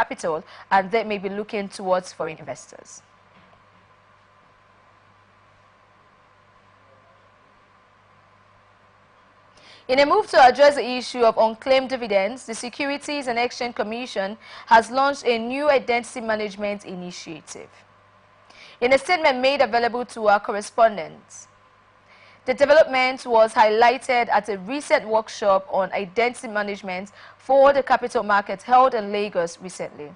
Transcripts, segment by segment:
capital, and they may be looking towards foreign investors. In a move to address the issue of unclaimed dividends, the Securities and Exchange Commission has launched a new identity management initiative. In a statement made available to our correspondents, the development was highlighted at a recent workshop on identity management for the capital market held in Lagos recently.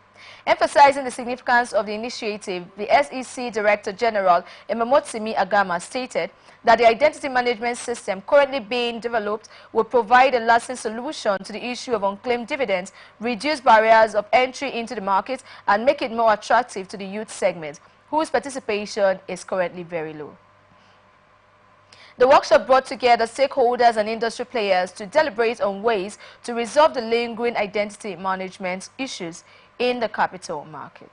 Emphasizing the significance of the initiative, the SEC Director General Imamotimi Agama stated that the identity management system currently being developed will provide a lasting solution to the issue of unclaimed dividends, reduce barriers of entry into the market, and make it more attractive to the youth segment, whose participation is currently very low. The workshop brought together stakeholders and industry players to deliberate on ways to resolve the lingering identity management issues in the capital market.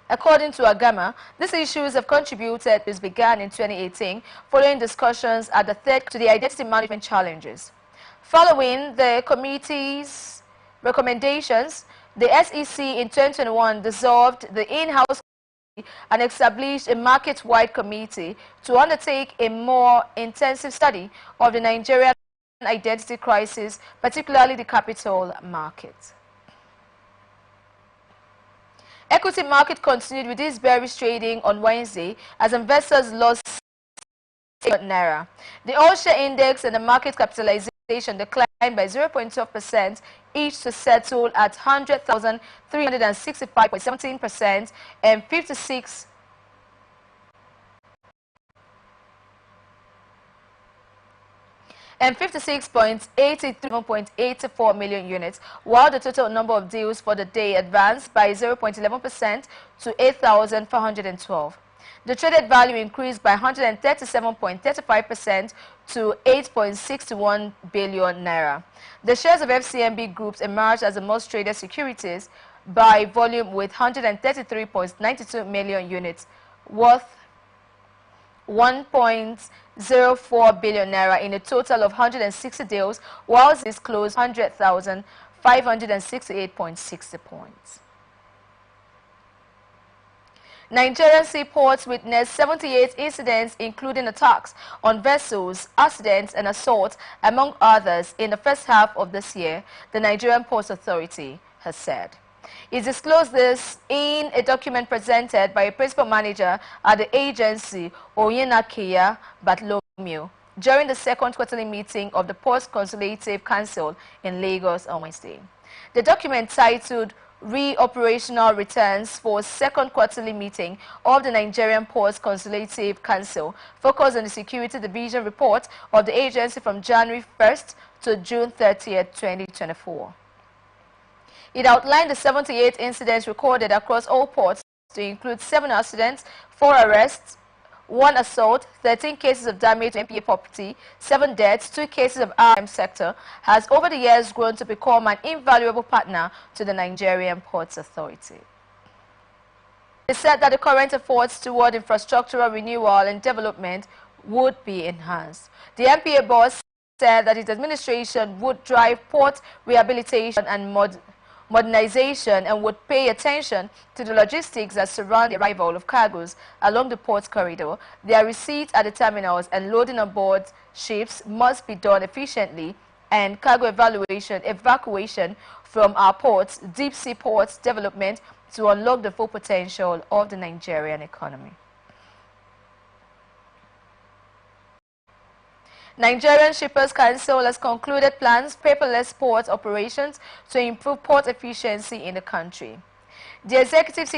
According to Agama, these issues have contributed to began in 2018 following discussions at the third to the identity management challenges. Following the committee's recommendations, the SEC in 2021 dissolved the in-house and established a market-wide committee to undertake a more intensive study of the Nigerian identity crisis, particularly the capital market. Equity market continued with this bearish trading on Wednesday as investors lost naira. The all-share index and the market capitalization declined by 0.12% each to settle at 100,365.17% and 56.84 million units, while the total number of deals for the day advanced by 0.11% to 8,412. The traded value increased by 137.35% to 8.61 billion naira. The shares of FCMB groups emerged as the most traded securities by volume with 133.92 million units, worth 1.04 billion naira in a total of 160 deals, whilst this closed 100,568.60 points. Nigerian seaports witnessed 78 incidents, including attacks on vessels, accidents, and assaults, among others, in the first half of this year, the Nigerian Ports Authority has said. It disclosed this in a document presented by a principal manager at the agency, Oyenakiya Bartholomew, during the second quarterly meeting of the Ports Consultative Council in Lagos on Wednesday. The document, titled Re-Operational Returns for Second Quarterly Meeting of the Nigerian Ports Consultative Council, focused on the Security Division report of the agency from January 1st to June 30th, 2024. It outlined the 78 incidents recorded across all ports to include 7 accidents, 4 arrests, 1 assault, 13 cases of damage to NPA property, 7 deaths, 2 cases of RM sector, has over the years grown to become an invaluable partner to the Nigerian Ports Authority. It said that the current efforts toward infrastructural renewal and development would be enhanced. The NPA boss said that its administration would drive port rehabilitation and modernization and would pay attention to the logistics that surround the arrival of cargoes along the port corridor. Their receipt at the terminals and loading on board ships must be done efficiently, and cargo evacuation from our ports, deep sea ports development to unlock the full potential of the Nigerian economy. Nigerian Shippers Council has concluded plans for paperless port operations to improve port efficiency in the country. The Executive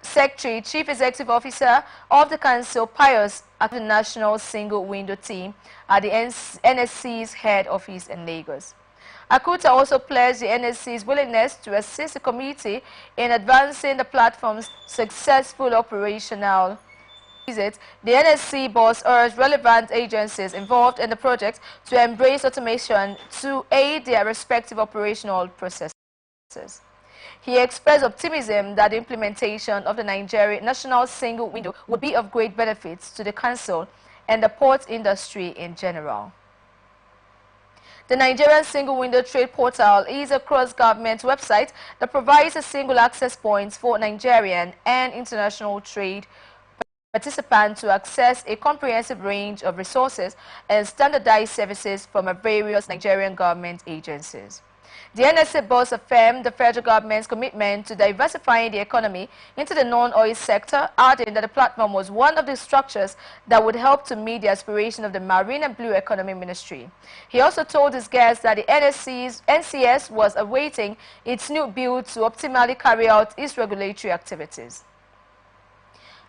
Secretary, Chief Executive Officer of the Council, Pius, at the National Single Window Team at the NSC's head office in Lagos. Akuta also pledged the NSC's willingness to assist the committee in advancing the platform's successful operational visit. The NSC boss urged relevant agencies involved in the project to embrace automation to aid their respective operational processes. He expressed optimism that the implementation of the Nigerian National Single Window would be of great benefits to the Council and the port industry in general. The Nigerian Single Window Trade Portal is a cross-government website that provides a single access point for Nigerian and international trade participants to access a comprehensive range of resources and standardized services from various Nigerian government agencies. The NSA boss affirmed the federal government's commitment to diversifying the economy into the non-oil sector, adding that the platform was one of the structures that would help to meet the aspiration of the Marine and Blue Economy Ministry. He also told his guests that the NCS was awaiting its new bill to optimally carry out its regulatory activities.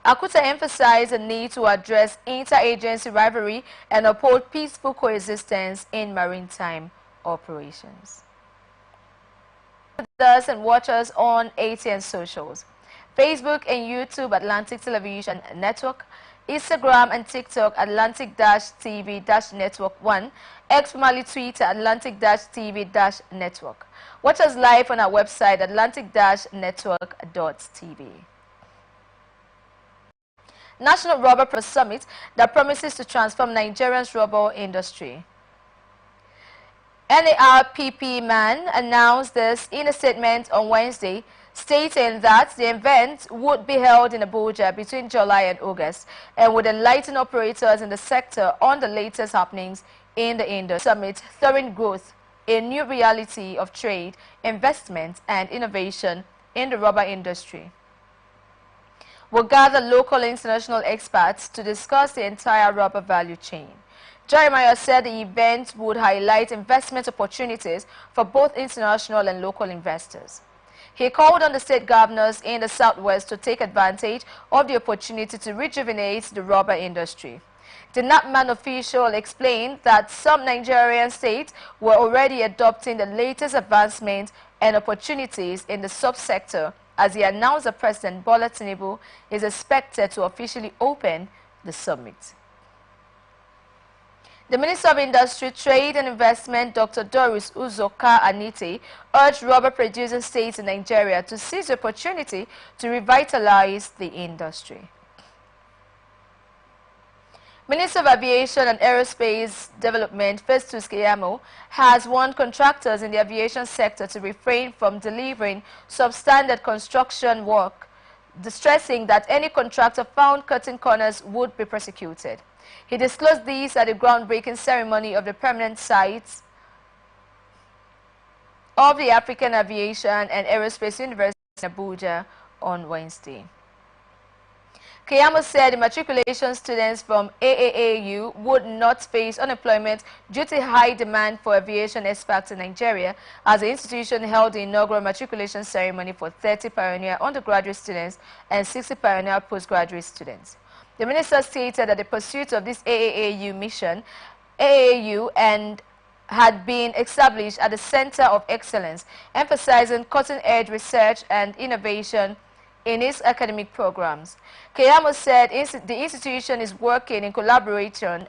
Akuta emphasized the need to address interagency rivalry and uphold peaceful coexistence in maritime operations. And watch us on Atn socials: Facebook and YouTube Atlantic Television Network, Instagram and TikTok Atlantic-TV-Network 1, formerly Twitter Atlantic-TV-Network. Watch us live on our website Atlantic-Network.tv. National Rubber Summit that promises to transform Nigeria's rubber industry. NARPP man announced this in a statement on Wednesday, stating that the event would be held in Abuja between July and August and would enlighten operators in the sector on the latest happenings in the industry. Summit, Thorough Growth, a new reality of trade, investment and innovation in the rubber industry, will gather local and international experts to discuss the entire rubber value chain. Jeremiah said the event would highlight investment opportunities for both international and local investors. He called on the state governors in the Southwest to take advantage of the opportunity to rejuvenate the rubber industry. The NAPMAN official explained that some Nigerian states were already adopting the latest advancements and opportunities in the subsector, as he announced that President Bola Tinubu is expected to officially open the summit. The Minister of Industry, Trade and Investment, Dr. Doris Uzoka Anite, urged rubber-producing states in Nigeria to seize the opportunity to revitalize the industry. Minister of Aviation and Aerospace Development, Festus Keyamo, has warned contractors in the aviation sector to refrain from delivering substandard construction work, stressing that any contractor found cutting corners would be prosecuted. He disclosed these at the groundbreaking ceremony of the permanent sites of the African Aviation and Aerospace University in Abuja on Wednesday. Keyamo said the matriculation students from AAAU would not face unemployment due to high demand for aviation experts in Nigeria, as the institution held the inaugural matriculation ceremony for 30 pioneer undergraduate students and 60 pioneer postgraduate students. The minister stated that the pursuit of this AAAU mission, had been established at the Center of Excellence, emphasizing cutting-edge research and innovation in its academic programs. Keyamo said the institution is working in collaboration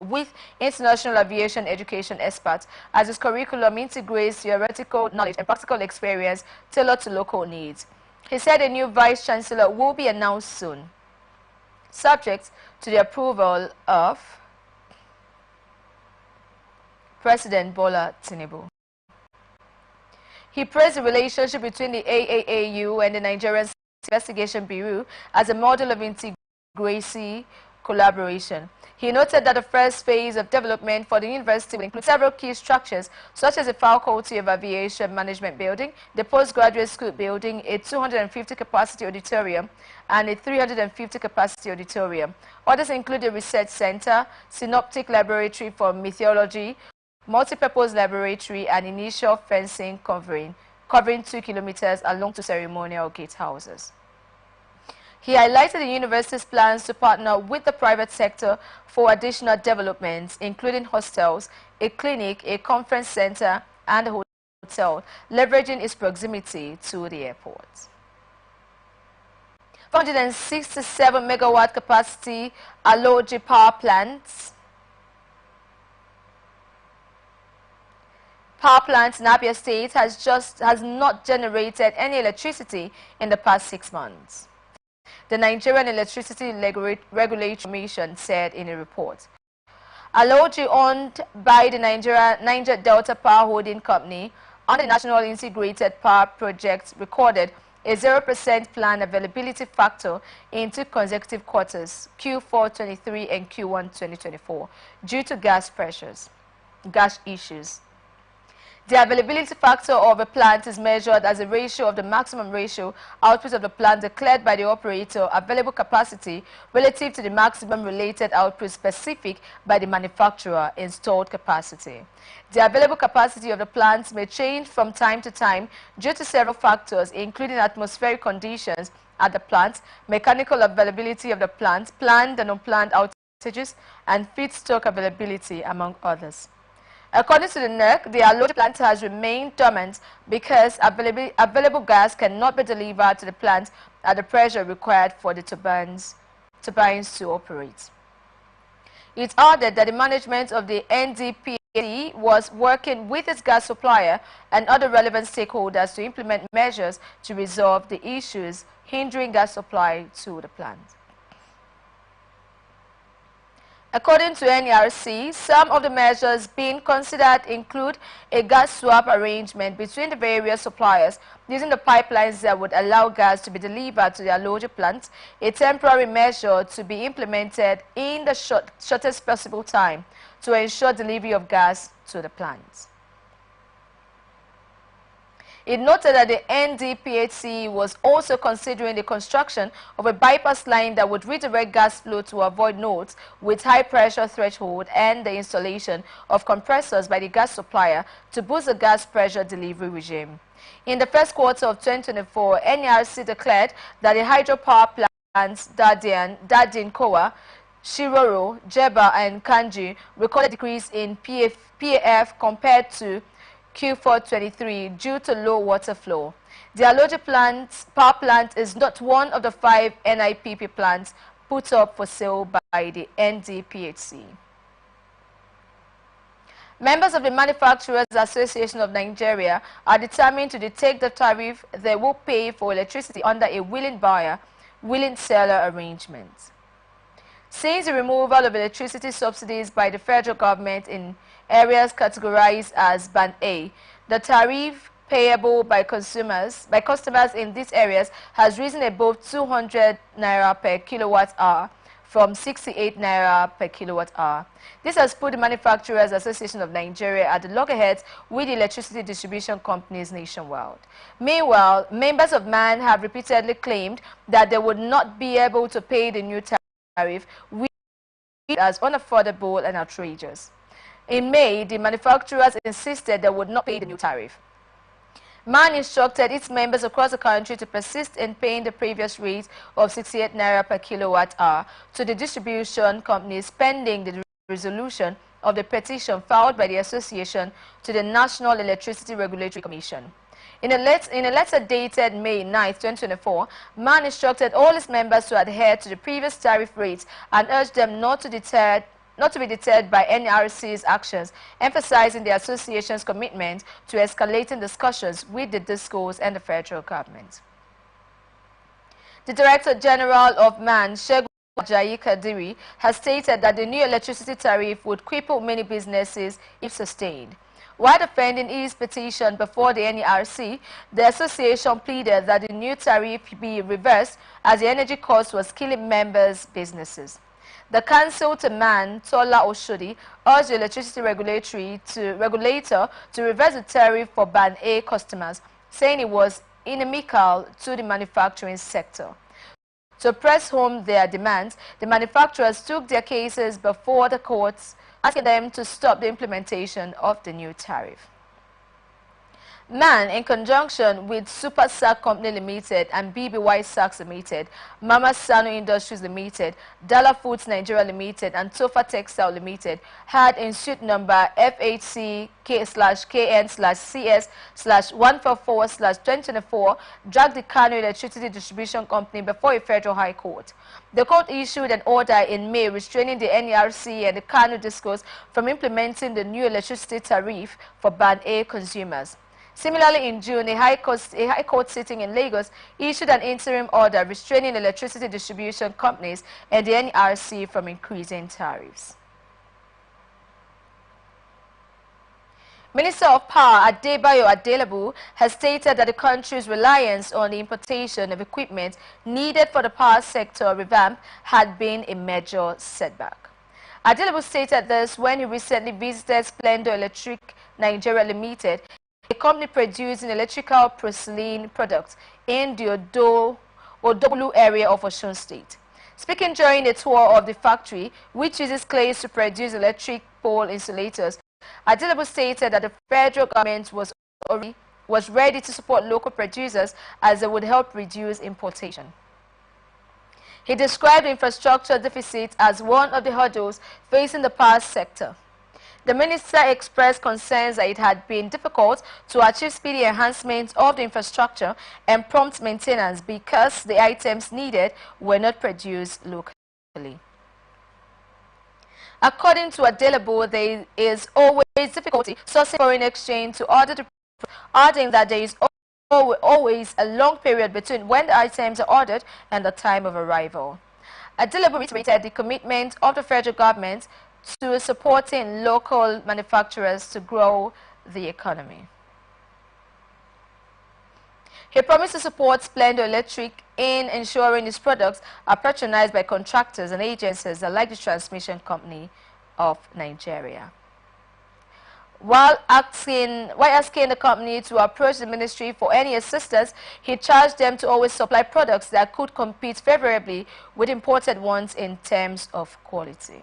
with international aviation education experts, as its curriculum integrates theoretical knowledge and practical experience tailored to local needs. He said a new vice-chancellor will be announced soon, subject to the approval of President Bola Tinubu. He praised the relationship between the AAAU and the Nigerian Investigation Bureau as a model of integracy collaboration. He noted that the first phase of development for the university will include several key structures, such as the Faculty of Aviation Management building, the postgraduate school building, a 250-capacity auditorium, and a 350-capacity auditorium. Others include the research center, synoptic laboratory for meteorology, multi-purpose laboratory, and initial fencing covering 2 kilometers along two ceremonial gatehouses. He highlighted the university's plans to partner with the private sector for additional developments, including hostels, a clinic, a conference center, and a hotel, leveraging its proximity to the airport. 467 megawatt capacity Aloji power plant in Abia State has not generated any electricity in the past 6 months, the Nigerian Electricity Regulatory Commission said in a report. Aloji, owned by the Niger Delta Power Holding Company under the National Integrated Power Project, recorded a 0% plant availability factor in 2 consecutive quarters, Q4 23 and Q1 2024, due to gas issues. The availability factor of a plant is measured as a ratio of the maximum ratio output of the plant declared by the operator available capacity relative to the maximum related output specific by the manufacturer installed capacity. The available capacity of the plant may change from time to time due to several factors, including atmospheric conditions at the plant, mechanical availability of the plant, planned and unplanned outages, and feedstock availability, among others. According to the NERC, the Aloji plant has remained dormant because available gas cannot be delivered to the plant at the pressure required for the turbines to operate. It added that the management of the NDPAC was working with its gas supplier and other relevant stakeholders to implement measures to resolve the issues hindering gas supply to the plant. According to NERC, some of the measures being considered include a gas swap arrangement between the various suppliers using the pipelines that would allow gas to be delivered to the Aloji plant, a temporary measure to be implemented in the shortest possible time to ensure delivery of gas to the plant. It noted that the NDPHC was also considering the construction of a bypass line that would redirect gas flow to avoid nodes with high pressure threshold and the installation of compressors by the gas supplier to boost the gas pressure delivery regime. In the first quarter of 2024, NERC declared that the hydropower plants Dadin Kowa, Shiroro, Jeba, and Kanji recorded a decrease in PAF compared to Q4 23 due to low water flow. The Aloji power plant is not one of the 5 NIPP plants put up for sale by the NDPHC. Members of the Manufacturers Association of Nigeria are determined to detect the tariff they will pay for electricity under a willing buyer, willing seller arrangement. Since the removal of electricity subsidies by the federal government in areas categorized as Band A, the tariff payable by customers in these areas has risen above 200 naira per kilowatt hour from 68 naira per kilowatt hour. This has put the Manufacturers Association of Nigeria at the loggerheads with the electricity distribution companies nationwide. Meanwhile, members of MAN have repeatedly claimed that they would not be able to pay the new tariff, which is as unaffordable and outrageous. In May, the manufacturers insisted they would not pay the new tariff. MAN instructed its members across the country to persist in paying the previous rate of 68 naira per kilowatt hour to the distribution companies pending the resolution of the petition filed by the association to the National Electricity Regulatory Commission. In a letter dated May 9, 2024, MAN instructed all its members to adhere to the previous tariff rates and urged them not to be deterred by NRC's actions, emphasizing the association's commitment to escalating discussions with the DISCOs and the federal government. The Director General of MAN, Shegun Ajayi Kadiri, has stated that the new electricity tariff would cripple many businesses if sustained. While defending his petition before the NERC, the association pleaded that the new tariff be reversed as the energy cost was killing members' businesses. The counsel to MAN, Tola Oshodi, urged the electricity regulator to reverse the tariff for Band A customers, saying it was inimical to the manufacturing sector. To press home their demands, the manufacturers took their cases before the courts, asking them to stop the implementation of the new tariff. MAN, in conjunction with Super Sac Company Limited and BBY Sacks Limited, Mama Sano Industries Limited, Dala Foods Nigeria Limited, and Tofa Textile Limited, had in suit number FHC-KN/CS/144/2024 dragged the Kano Electricity Distribution Company before a federal high court. The court issued an order in May restraining the NERC and the Kano DISCOs from implementing the new electricity tariff for Band A consumers. Similarly, in June, a high court sitting in Lagos issued an interim order restraining electricity distribution companies and the NERC from increasing tariffs. Minister of Power Adebayo Adelebu has stated that the country's reliance on the importation of equipment needed for the power sector revamp had been a major setback. Adelebu stated this when he recently visited Splendor Electric Nigeria Limited, a company producing electrical porcelain products in the Odobulu area of Osun State. Speaking during a tour of the factory, which uses clays to produce electric pole insulators, Adelebu stated that the federal government was ready to support local producers as it would help reduce importation. He described the infrastructure deficit as one of the hurdles facing the power sector. The minister expressed concerns that it had been difficult to achieve speedy enhancement of the infrastructure and prompt maintenance because the items needed were not produced locally. According to Adelebu, there is always difficulty sourcing foreign exchange to order the product, adding that there is always a long period between when the items are ordered and the time of arrival. Adelebu reiterated the commitment of the federal government to supporting local manufacturers to grow the economy. He promised to support Splendor Electric in ensuring its products are patronized by contractors and agencies like the Transmission Company of Nigeria. While asking the company to approach the ministry for any assistance, he charged them to always supply products that could compete favorably with imported ones in terms of quality.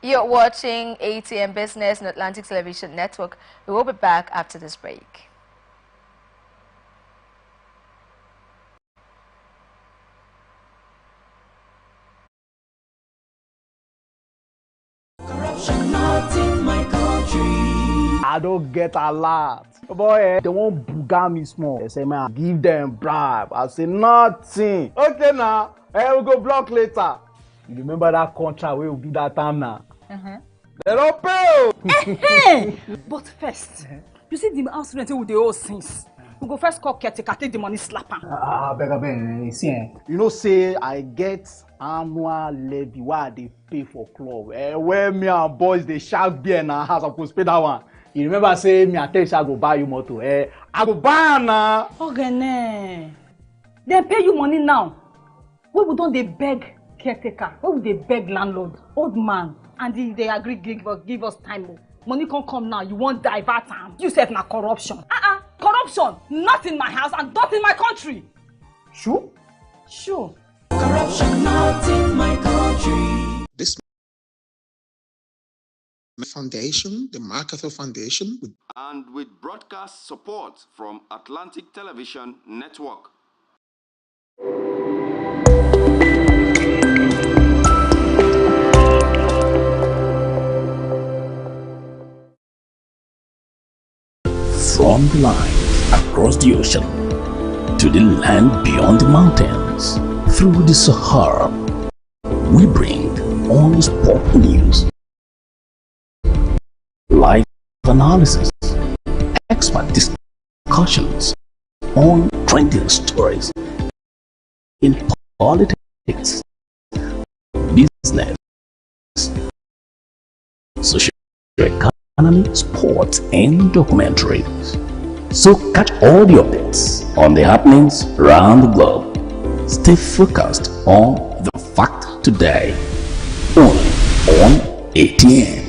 You're watching ATN Business on Atlantic Television Network. We will be back after this break. Corruption not in my country. I don't get a lot. Boy, they won't booga me small. They say, man, give them bribe. I say, nothing. Okay, now, we'll go block later. You remember that contract we will do that time now? They don't pay. But first, you see the house rent with the old things. We go first call caretaker, take the money, slap am. Beg, see, you know, say I get annual levy why they pay for club. Where me and boys they shark beer in our house, I could pay that one. You remember say me and tell you I go buy you motor. I go buy now. Okay, they pay you money now. We don't they beg caretaker? We would they beg landlord, old man, and they agree give us time. Money can't come now. You won't divert time. You said na corruption. Corruption not in my house and not in my country. Sure. Sure. Corruption not in my country. This foundation, the MacArthur Foundation, and with broadcast support from Atlantic Television Network. From the line across the ocean to the land beyond the mountains, through the Sahara, we bring on sport news, live analysis, expert discussions on trending stories in politics, business, social economy, sports, and documentaries. So catch all the updates on the happenings around the globe. Stay focused on the fact today, only on ATN.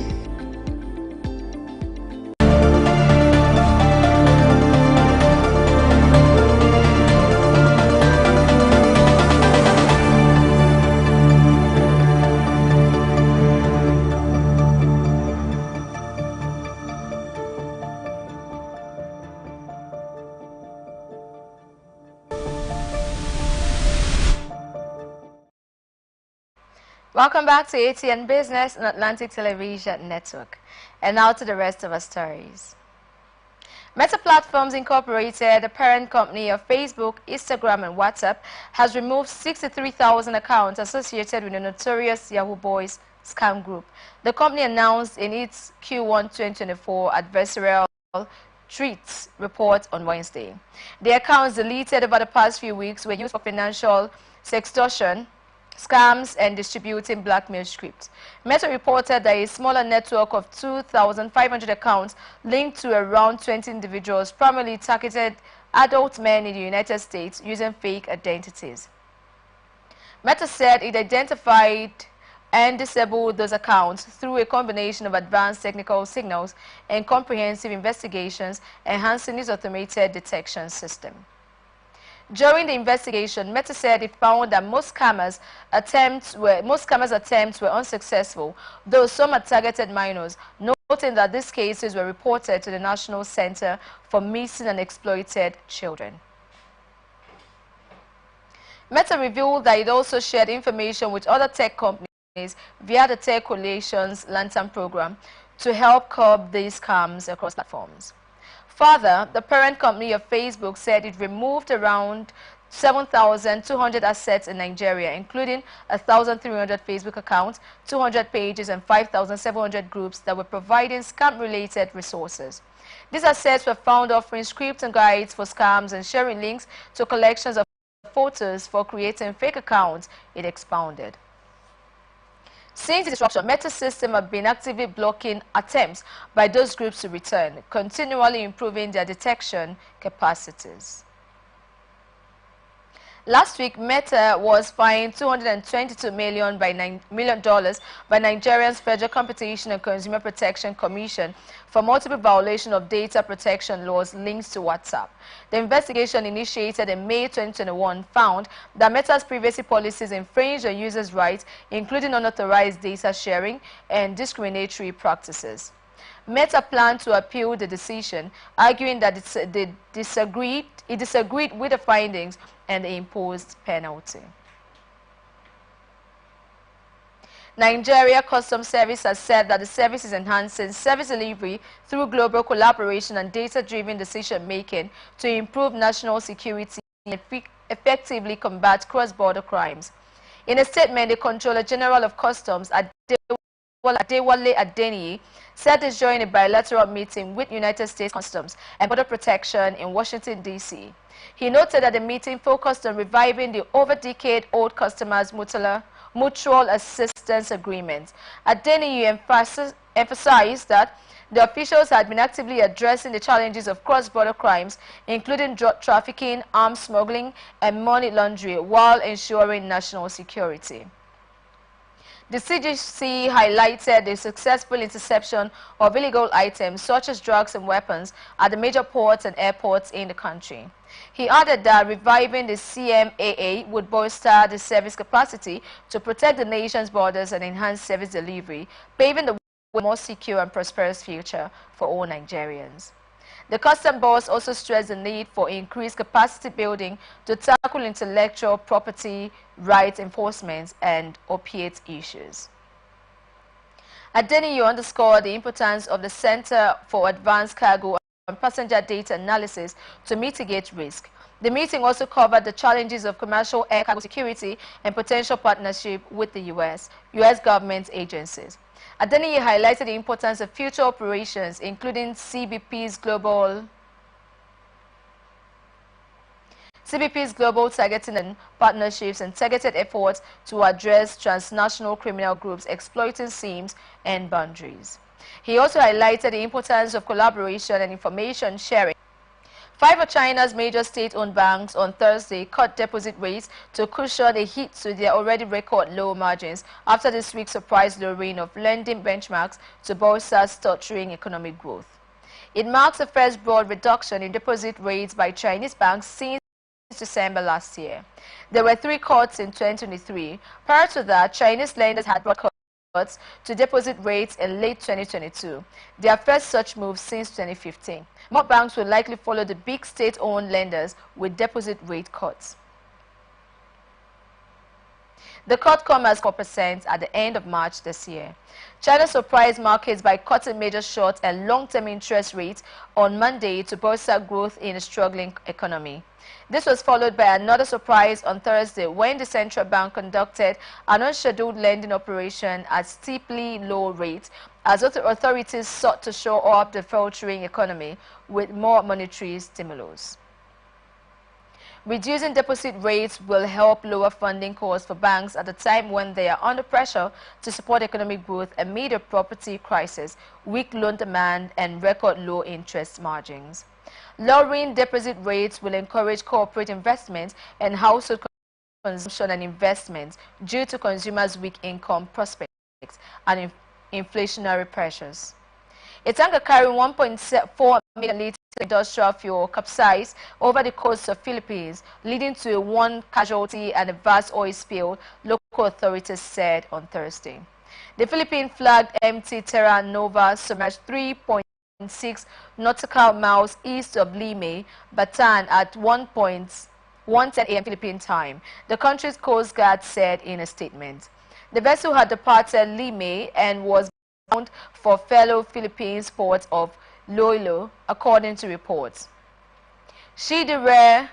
Welcome back to ATN Business on Atlantic Television Network. And now to the rest of our stories. Meta Platforms Incorporated, the parent company of Facebook, Instagram, and WhatsApp, has removed 63,000 accounts associated with the notorious Yahoo Boys scam group. The company announced in its Q1 2024 adversarial treats report on Wednesday. The accounts deleted over the past few weeks were used for financial sextortion scams and distributing blackmail scripts. Meta reported that a smaller network of 2,500 accounts linked to around 20 individuals primarily targeted adult men in the United States using fake identities. Meta said it identified and disabled those accounts through a combination of advanced technical signals and comprehensive investigations, enhancing its automated detection system. During the investigation, Meta said it found that most scammers' attempts were unsuccessful, though some had targeted minors, noting that these cases were reported to the National Center for Missing and Exploited Children. Meta revealed that it also shared information with other tech companies via the Tech Coalition's Lantern program to help curb these scams across platforms. Further, the parent company of Facebook said it removed around 7,200 assets in Nigeria, including 1,300 Facebook accounts, 200 pages, and 5,700 groups that were providing scam-related resources. These assets were found offering scripts and guides for scams and sharing links to collections of photos for creating fake accounts, it expounded. Since the disruption, Meta's system have been actively blocking attempts by those groups to return, continually improving their detection capacities. Last week, Meta was fined $222 million by Nigeria's Federal Competition and Consumer Protection Commission for multiple violations of data protection laws linked to WhatsApp. The investigation, initiated in May 2021, found that Meta's privacy policies infringed on users' rights, including unauthorized data sharing and discriminatory practices. Meta planned to appeal the decision, arguing that it disagreed with the findings and the imposed penalty. Nigeria Customs Service has said that the service is enhancing service delivery through global collaboration and data-driven decision-making to improve national security and effectively combat cross-border crimes. In a statement, the Controller General of Customs, Adewale Adeniyi, said this during a bilateral meeting with United States Customs and Border Protection in Washington, D.C. He noted that the meeting focused on reviving the over-decade-old Customers Mutual Assistance Agreement. Adeniyi emphasized that the officials had been actively addressing the challenges of cross-border crimes, including drug trafficking, arms smuggling, and money laundering, while ensuring national security. The CGC highlighted the successful interception of illegal items such as drugs and weapons at the major ports and airports in the country. He added that reviving the CMAA would bolster the service capacity to protect the nation's borders and enhance service delivery, paving the way for a more secure and prosperous future for all Nigerians. The custom boss also stressed the need for increased capacity building to tackle intellectual property rights enforcement and opiate issues. Adeniyi underscored the importance of the Center for Advanced Cargo and Passenger Data Analysis to mitigate risk. The meeting also covered the challenges of commercial air cargo security and potential partnership with the U.S. government agencies. Adeniyi highlighted the importance of future operations, including CBP's global targeting and partnerships and targeted efforts to address transnational criminal groups exploiting seams and boundaries. He also highlighted the importance of collaboration and information sharing. 5 of China's major state-owned banks on Thursday cut deposit rates to cushion a hit to their already record low margins after this week's surprise lowering of lending benchmarks to bolster stuttering economic growth. It marks the first broad reduction in deposit rates by Chinese banks since December last year. There were 3 cuts in 2023. Prior to that, Chinese lenders had brought cuts to deposit rates in late 2022, their first such move since 2015. More banks will likely follow the big state-owned lenders with deposit rate cuts. The cut comes as 4% at the end of March this year. China surprised markets by cutting major short and long-term interest rates on Monday to bolster growth in a struggling economy. This was followed by another surprise on Thursday when the central bank conducted an unscheduled lending operation at steeply low rates as authorities sought to shore up the faltering economy with more monetary stimulus. Reducing deposit rates will help lower funding costs for banks at a time when they are under pressure to support economic growth amid a property crisis, weak loan demand, and record low interest margins. Lowering deposit rates will encourage corporate investment and household consumption and investments due to consumers' weak income prospects and inflationary pressures. A tanker carrying 1.4 million liters of industrial fuel capsized over the coast of Philippines, leading to one casualty and a vast oil spill, local authorities said on Thursday. The Philippine-flagged MT Terra Nova submerged 3.6 nautical miles east of Lime, Bataan at 1:10 a.m. Philippine time, the country's Coast Guard said in a statement. The vessel had departed Lime and was bound for fellow Philippines port of Iloilo, according to reports. CG Rear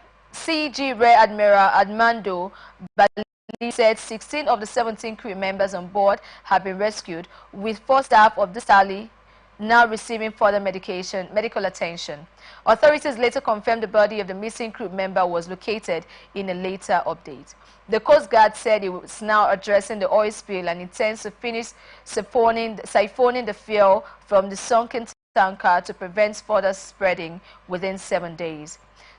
Admiral Armando Bali said 16 of the 17 crew members on board have been rescued, with 4 staff of the Sally now receiving further medical attention. Authorities later confirmed the body of the missing crew member was located in a later update. The Coast Guard said it was now addressing the oil spill and intends to finish siphoning the fuel from the sunken tanker to prevent further spreading within 7 days.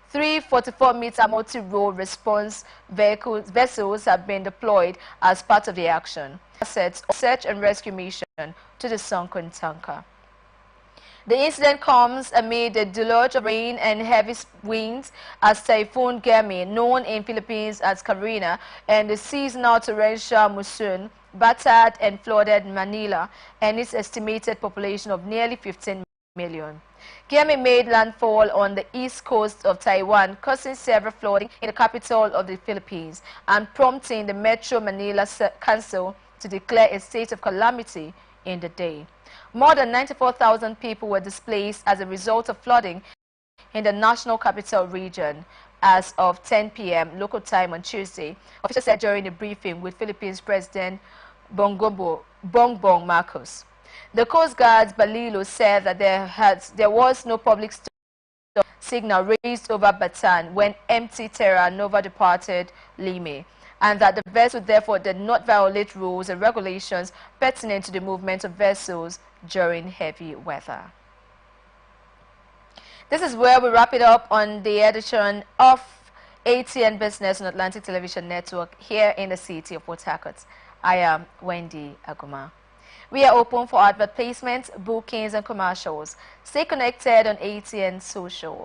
3 44-meter multi-role response vessels have been deployed as part of the action. Search and rescue mission to the sunken tanker. The incident comes amid the deluge of rain and heavy winds as Typhoon Gemi, known in Philippines as Carina, and the seasonal torrential monsoon battered and flooded Manila and its estimated population of nearly 15 million. Gemi made landfall on the east coast of Taiwan, causing severe flooding in the capital of the Philippines and prompting the Metro Manila Council to declare a state of calamity in the day. More than 94,000 people were displaced as a result of flooding in the national capital region as of 10 p.m. local time on Tuesday, officials said during a briefing with Philippines President Bongbong Marcos. The Coast Guard's Balilo said that there was no public stop signal raised over Bataan when MT Terra Nova departed Lime, and that the vessel therefore did not violate rules and regulations pertinent to the movement of vessels during heavy weather. This is where we wrap it up on the edition of ATN Business on Atlantic Television Network here in the city of Port Harcourt. I am Wendy Aguma. We are open for advert placements, bookings, and commercials. Stay connected on ATN Social.